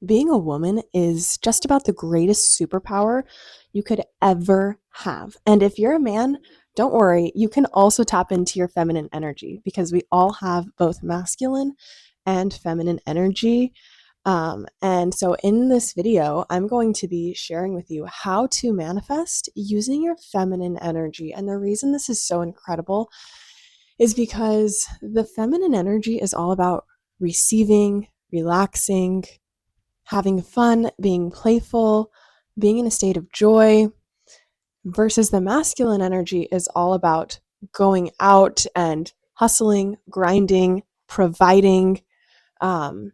Being a woman is just about the greatest superpower you could ever have. And if you're a man, don't worry, you can also tap into your feminine energy because we all have both masculine and feminine energy. And so, in this video, I'm going to be sharing with you how to manifest using your feminine energy. And the reason this is so incredible is because the feminine energy is all about receiving, relaxing, having fun, being playful, being in a state of joy, versus the masculine energy is all about going out and hustling, grinding, providing. Um,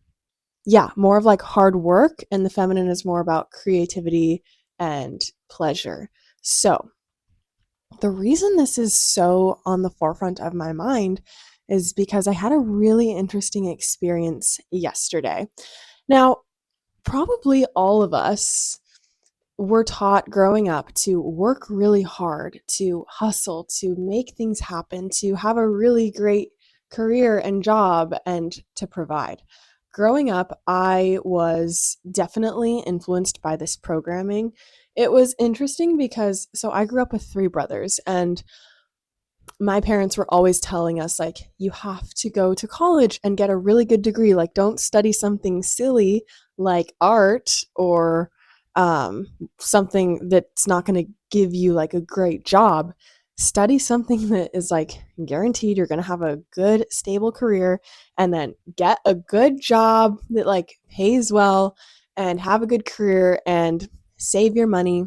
yeah, more of like hard work, and the feminine is more about creativity and pleasure. So, the reason this is so on the forefront of my mind is because I had a really interesting experience yesterday. Now, probably all of us were taught growing up to work really hard, to hustle, to make things happen, to have a really great career and job, and to provide. Growing up, I was definitely influenced by this programming. It was interesting because, so I grew up with three brothers, and my parents were always telling us, like, you have to go to college and get a really good degree. Like, don't study something silly like art or something that's not going to give you like a great job. Study something that is like guaranteed you're going to have a good, stable career, and then get a good job that like pays well and have a good career and save your money.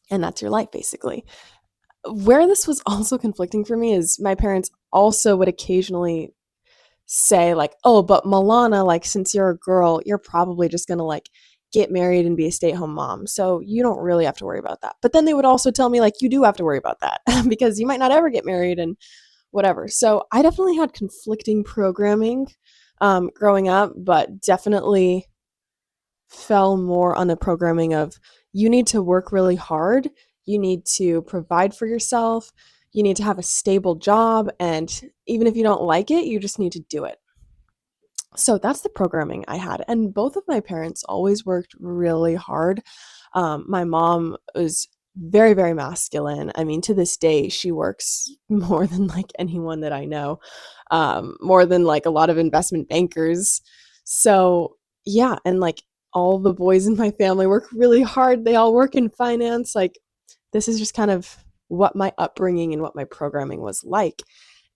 And that's your life, basically. Where this was also conflicting for me is my parents also would occasionally say like, "Oh, but Milana, like since you're a girl, you're probably just going to like get married and be a stay-at-home mom. So you don't really have to worry about that." But then they would also tell me like you do have to worry about that because you might not ever get married and whatever. So I definitely had conflicting programming growing up, but definitely fell more on the programming of you need to work really hard, you need to provide for yourself, you need to have a stable job, and even if you don't like it, you just need to do it. So that's the programming I had. And both of my parents always worked really hard. My mom was very, very masculine. I mean, to this day, she works more than like anyone that I know, more than like a lot of investment bankers. So, yeah. And like all the boys in my family work really hard. They all work in finance. Like, this is just kind of what my upbringing and what my programming was like.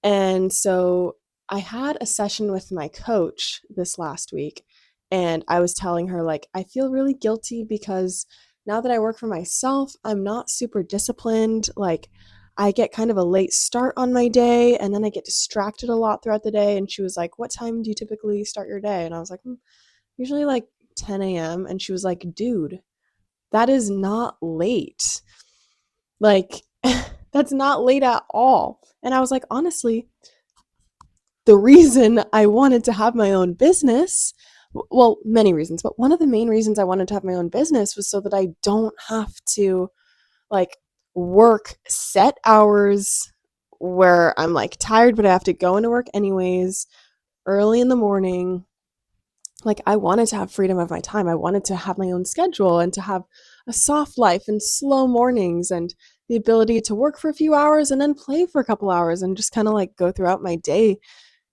And so I had a session with my coach this last week, and I was telling her, like, I feel really guilty because now that I work for myself, I'm not super disciplined. Like, I get kind of a late start on my day, and then I get distracted a lot throughout the day. And she was like, "What time do you typically start your day?" And I was like, usually like 10 a.m. And she was like, "Dude, that is not late. Like, that's not late at all." And I was like, honestly, the reason I wanted to have my own business, well, many reasons, but one of the main reasons I wanted to have my own business was so that I don't have to like work set hours where I'm like tired, but I have to go into work anyways early in the morning. Like, I wanted to have freedom of my time. I wanted to have my own schedule and to have a soft life and slow mornings and the ability to work for a few hours and then play for a couple hours and just kind of like go throughout my day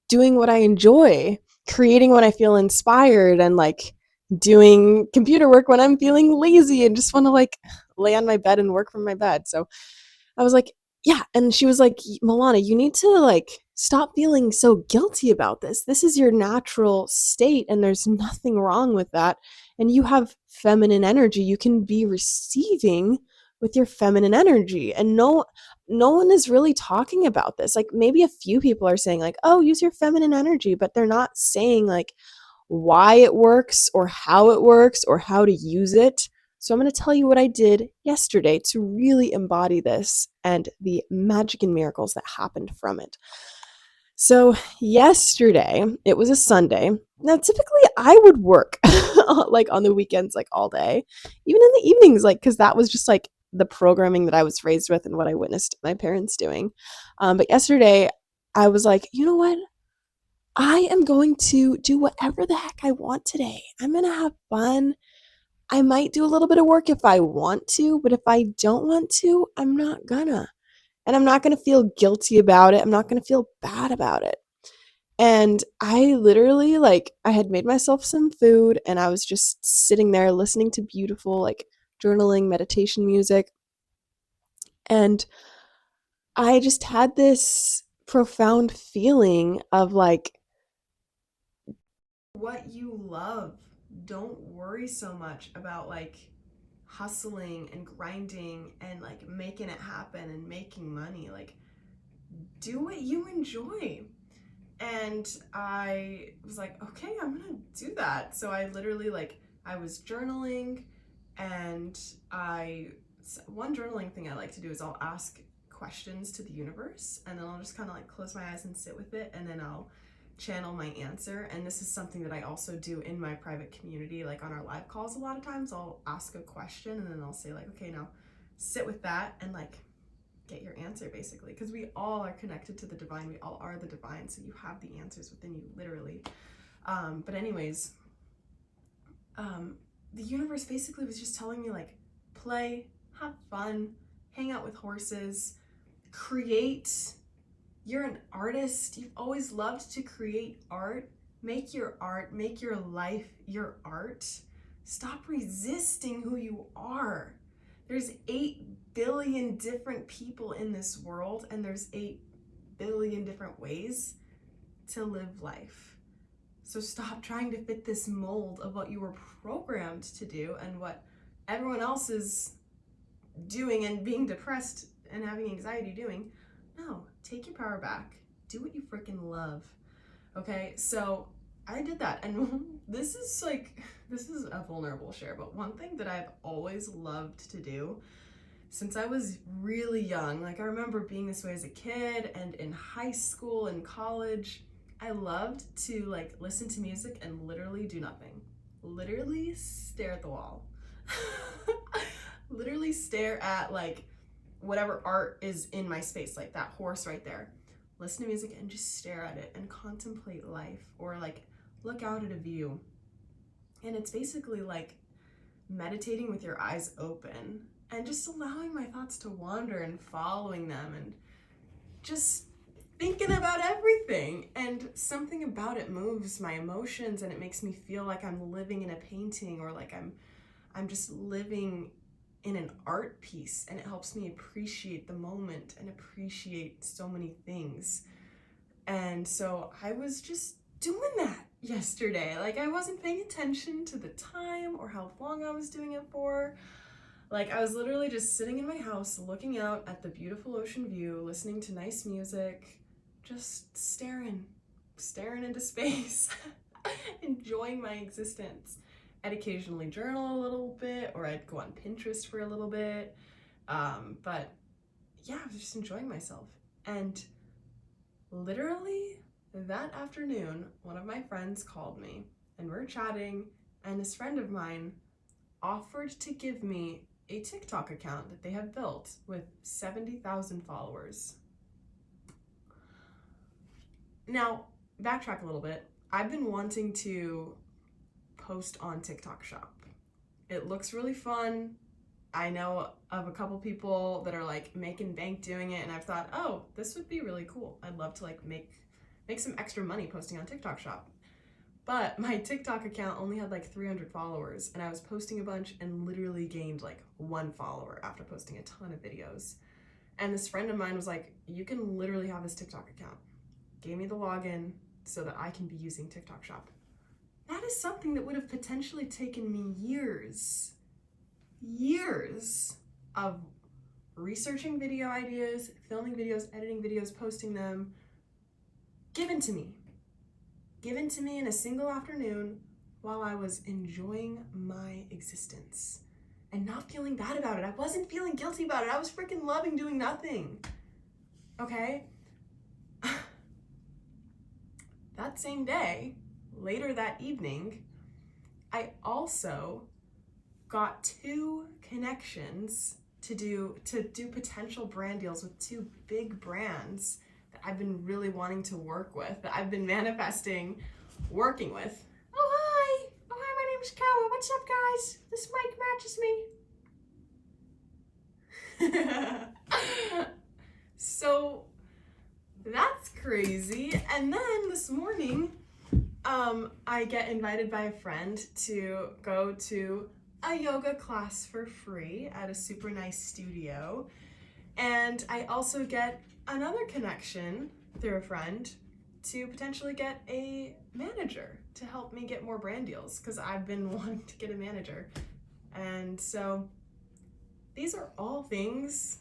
doing what I enjoy, creating when I feel inspired, and like doing computer work when I'm feeling lazy and just want to like lay on my bed and work from my bed. So I was like, yeah. And she was like, "Milana, you need to like stop feeling so guilty about this. This is your natural state, and there's nothing wrong with that. And you have feminine energy. You can be receiving with your feminine energy. And no one is really talking about this. Like maybe a few people are saying like, "Oh, use your feminine energy," but they're not saying like why it works or how to use it. So I'm going to tell you what I did yesterday to really embody this and the magic and miracles that happened from it. So yesterday, it was a Sunday. Now typically I would work like on the weekends like all day, even in the evenings, like because that was just like the programming that I was raised with and what I witnessed my parents doing. But yesterday I was like, you know what? I am going to do whatever the heck I want today. I'm going to have fun. I might do a little bit of work if I want to, but if I don't want to, I'm not gonna. And I'm not gonna feel guilty about it. I'm not gonna feel bad about it. And I literally, like, I had made myself some food and I was just sitting there listening to beautiful, like, journaling, meditation music. And I just had this profound feeling of like, what you love. Don't worry so much about like hustling and grinding and like making it happen and making money. Like, do what you enjoy. And I was like, okay, I'm gonna do that. So I literally, like, I was journaling, and one journaling thing I like to do is I'll ask questions to the universe, and then I'll just kind of like close my eyes and sit with it, and then I'll channel my answer. And this is something that I also do in my private community, like on our live calls. A lot of times I'll ask a question and then I'll say like, okay, now sit with that and like get your answer, basically, because we all are connected to the divine. We all are the divine, so you have the answers within you, literally. But anyways, the universe basically was just telling me like, play, have fun, hang out with horses, create. You're an artist. You've always loved to create art. Make your art, make your life your art. Stop resisting who you are. There's 8 billion different people in this world, and there's 8 billion different ways to live life. So stop trying to fit this mold of what you were programmed to do and what everyone else is doing and being depressed and having anxiety doing. No, take your power back. Do what you freaking love. Okay, so I did that, and this is a vulnerable share, but one thing that I've always loved to do since I was really young, like I remember being this way as a kid and in high school and college, I loved to like listen to music and literally do nothing. Literally stare at the wall. Literally stare at like whatever art is in my space, like that horse right there. Listen to music and just stare at it and contemplate life, or like look out at a view. And it's basically like meditating with your eyes open and just allowing my thoughts to wander and following them and just thinking about everything. And something about it moves my emotions, and it makes me feel like I'm living in a painting, or like I'm just living in an art piece, and it helps me appreciate the moment and appreciate so many things. And so I was just doing that yesterday. Like, I wasn't paying attention to the time or how long I was doing it for. Like, I was literally just sitting in my house looking out at the beautiful ocean view, listening to nice music, just staring into space, enjoying my existence. I'd occasionally journal a little bit, or I'd go on Pinterest for a little bit. But yeah, I was just enjoying myself. And literally that afternoon, one of my friends called me and we're chatting, and this friend of mine offered to give me a TikTok account that they have built with 70,000 followers. Now, backtrack a little bit. I've been wanting to post on TikTok Shop. It looks really fun. I know of a couple people that are like making bank doing it, and I've thought, oh, this would be really cool. I'd love to like make some extra money posting on TikTok Shop. But my TikTok account only had like 300 followers, and I was posting a bunch and literally gained like 1 follower after posting a ton of videos. And this friend of mine was like, you can literally have this TikTok account. Gave me the login so that I can be using TikTok Shop. That is something that would have potentially taken me years of researching video ideas, filming videos, editing videos, posting them, given to me in a single afternoon while I was enjoying my existence and not feeling bad about it. I wasn't feeling guilty about it. I was freaking loving doing nothing. Okay? That same day, later that evening, I also got 2 connections to do potential brand deals with 2 big brands that I've been really wanting to work with, that I've been manifesting working with. Oh, hi. Oh, hi, my name's Kawa. What's up, guys? This mic matches me. So that's crazy. And then this morning, I get invited by a friend to go to a yoga class for free at a super nice studio. And I also get another connection through a friend to potentially get a manager to help me get more brand deals, because I've been wanting to get a manager. And so these are all things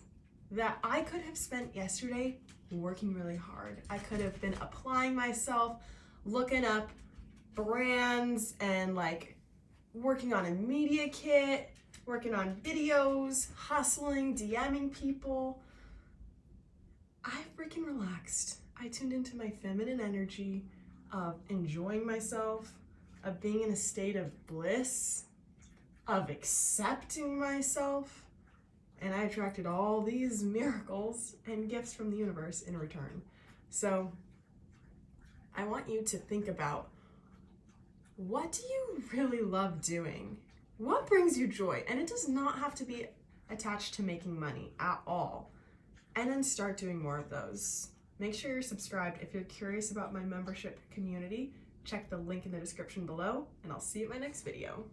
that I could have spent yesterday working really hard. I could have been applying myself, looking up brands and like working on a media kit, working on videos, hustling, DMing people. I freaking relaxed. I tuned into my feminine energy of enjoying myself, of being in a state of bliss, of accepting myself, and I attracted all these miracles and gifts from the universe in return. So I want you to think about, what do you really love doing? What brings you joy? And it does not have to be attached to making money at all. And then start doing more of those. Make sure you're subscribed. If you're curious about my membership community, check the link in the description below, and I'll see you in my next video.